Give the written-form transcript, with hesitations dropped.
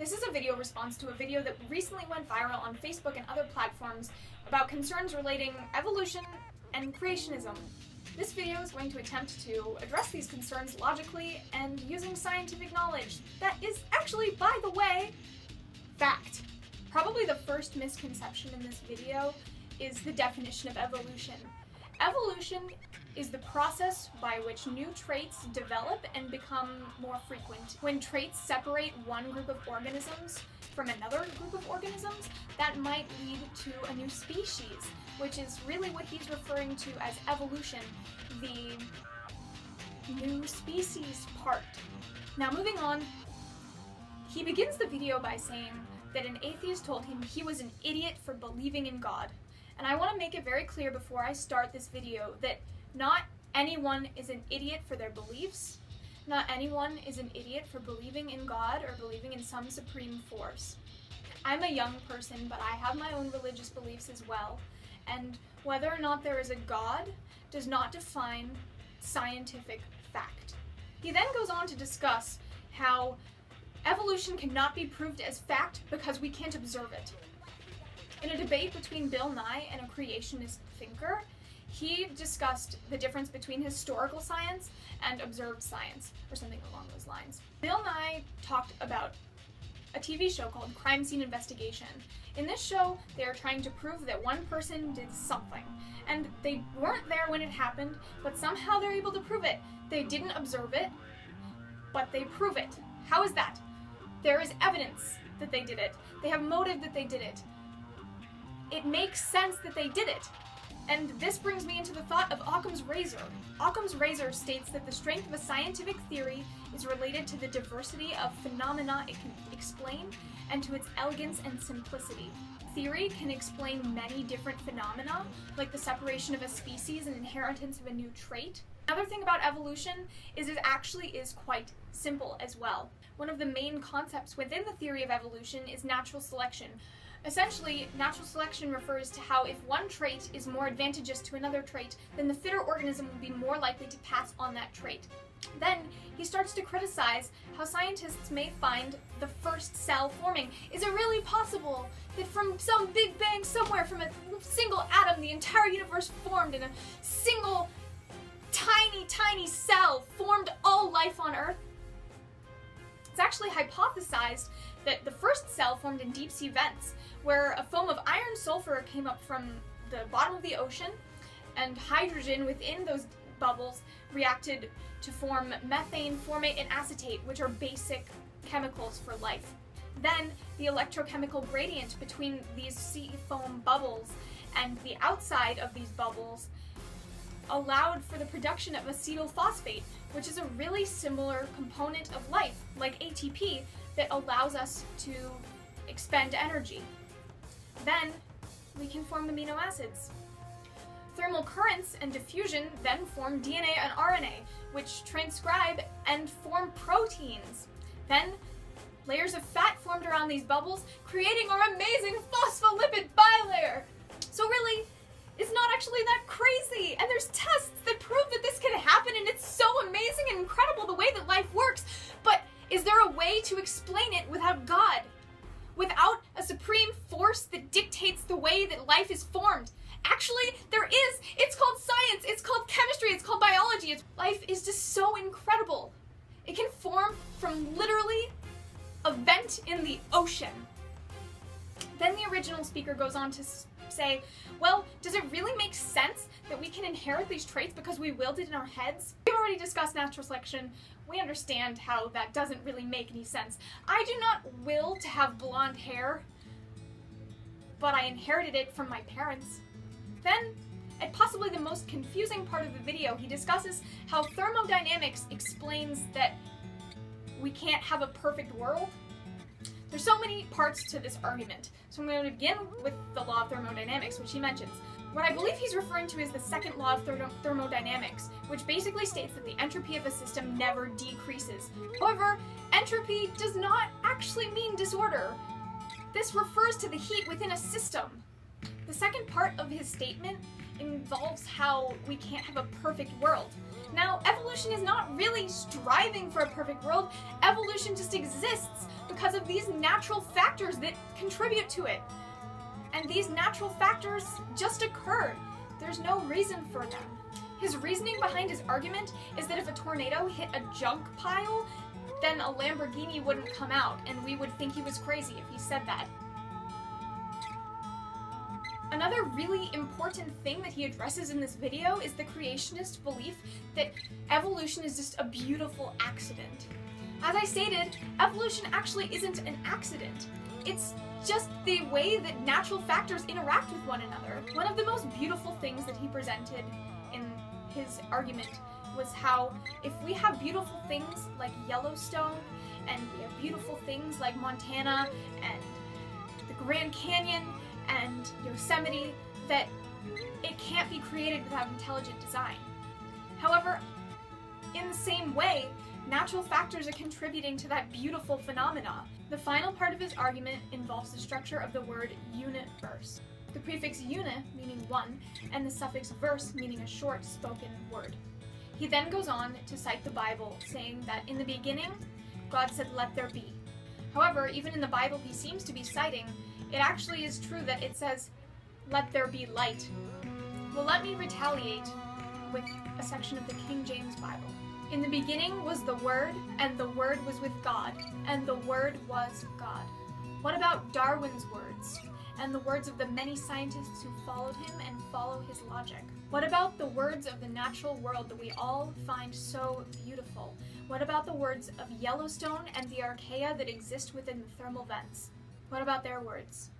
This is a video response to a video that recently went viral on Facebook and other platforms about concerns relating evolution and creationism. This video is going to attempt to address these concerns logically and using scientific knowledge that is actually, by the way, fact. Probably the first misconception in this video is the definition of evolution. Evolution is the process by which new traits develop and become more frequent. When traits separate one group of organisms from another group of organisms, that might lead to a new species, which is really what he's referring to as evolution, the new species part. Now moving on, he begins the video by saying that an atheist told him he was an idiot for believing in God. And I want to make it very clear before I start this video that not anyone is an idiot for their beliefs. Not anyone is an idiot for believing in God or believing in some supreme force. I'm a young person, but I have my own religious beliefs as well. And whether or not there is a God does not define scientific fact. He then goes on to discuss how evolution cannot be proved as fact because we can't observe it. In a debate between Bill Nye and a creationist thinker, he discussed the difference between historical science and observed science, or something along those lines. Bill Nye talked about a TV show called Crime Scene Investigation. In this show, they are trying to prove that one person did something, and they weren't there when it happened, but somehow they're able to prove it. They didn't observe it, but they prove it. How is that? There is evidence that they did it. They have motive that they did it. It makes sense that they did it. And this brings me into the thought of Occam's razor. Occam's razor states that the strength of a scientific theory is related to the diversity of phenomena it can explain and to its elegance and simplicity. Theory can explain many different phenomena, like the separation of a species and inheritance of a new trait. Another thing about evolution is it actually is quite simple as well. One of the main concepts within the theory of evolution is natural selection. Essentially, natural selection refers to how if one trait is more advantageous to another trait, then the fitter organism will be more likely to pass on that trait. Then, he starts to criticize how scientists may find the first cell forming. Is it really possible that from some big bang somewhere, from a single atom, the entire universe formed and a single tiny cell formed all life on Earth? It's actually hypothesized that the first cell formed in deep sea vents, where a foam of iron sulfur came up from the bottom of the ocean, and hydrogen within those bubbles reacted to form methane, formate, and acetate, which are basic chemicals for life. Then, the electrochemical gradient between these sea foam bubbles and the outside of these bubbles allowed for the production of acetyl phosphate, which is a really similar component of life, like ATP, that allows us to expend energy. Then we can form amino acids. Thermal currents and diffusion then form DNA and RNA, which transcribe and form proteins. Then layers of fat formed around these bubbles, creating our amazing phospholipid bilayer. So really, it's not actually that crazy, and there's tests that prove that this can happen, and it's so amazing and incredible the way that life works. But is there a way to explain it without God? Without a supreme force that dictates the way that life is formed? Actually, there is. It's called science, it's called chemistry, it's called biology. Life is just so incredible. It can form from literally a vent in the ocean. Then the original speaker goes on to say, well, does it really make sense that we can inherit these traits because we willed it in our heads? We've already discussed natural selection. We understand how that doesn't really make any sense. I do not will to have blonde hair, but I inherited it from my parents. Then, at possibly the most confusing part of the video, he discusses how thermodynamics explains that we can't have a perfect world. There's so many parts to this argument, so I'm going to begin with the law of thermodynamics, which he mentions. What I believe he's referring to is the second law of thermodynamics, which basically states that the entropy of a system never decreases. However, entropy does not actually mean disorder. This refers to the heat within a system. The second part of his statement involves how we can't have a perfect world. Now, evolution is not really striving for a perfect world. Evolution just exists because of these natural factors that contribute to it. And these natural factors just occur. There's no reason for them. His reasoning behind his argument is that if a tornado hit a junk pile, then a Lamborghini wouldn't come out, and we would think he was crazy if he said that. Another really important thing that he addresses in this video is the creationist belief that evolution is just a beautiful accident. As I stated, evolution actually isn't an accident. It's just the way that natural factors interact with one another. One of the most beautiful things that he presented in his argument was how if we have beautiful things like Yellowstone, and we have beautiful things like Montana and the Grand Canyon and Yosemite, that it can't be created without intelligent design. However, in the same way, natural factors are contributing to that beautiful phenomena. The final part of his argument involves the structure of the word universe. The prefix uni, meaning one, and the suffix verse, meaning a short spoken word. He then goes on to cite the Bible, saying that in the beginning, God said, "Let there be." However, even in the Bible he seems to be citing, it actually is true that it says, "Let there be light." Well, let me retaliate with a section of the King James Bible. In the beginning was the Word, and the Word was with God, and the Word was God. What about Darwin's words, and the words of the many scientists who followed him and follow his logic? What about the words of the natural world that we all find so beautiful? What about the words of Yellowstone and the archaea that exist within the thermal vents? What about their words?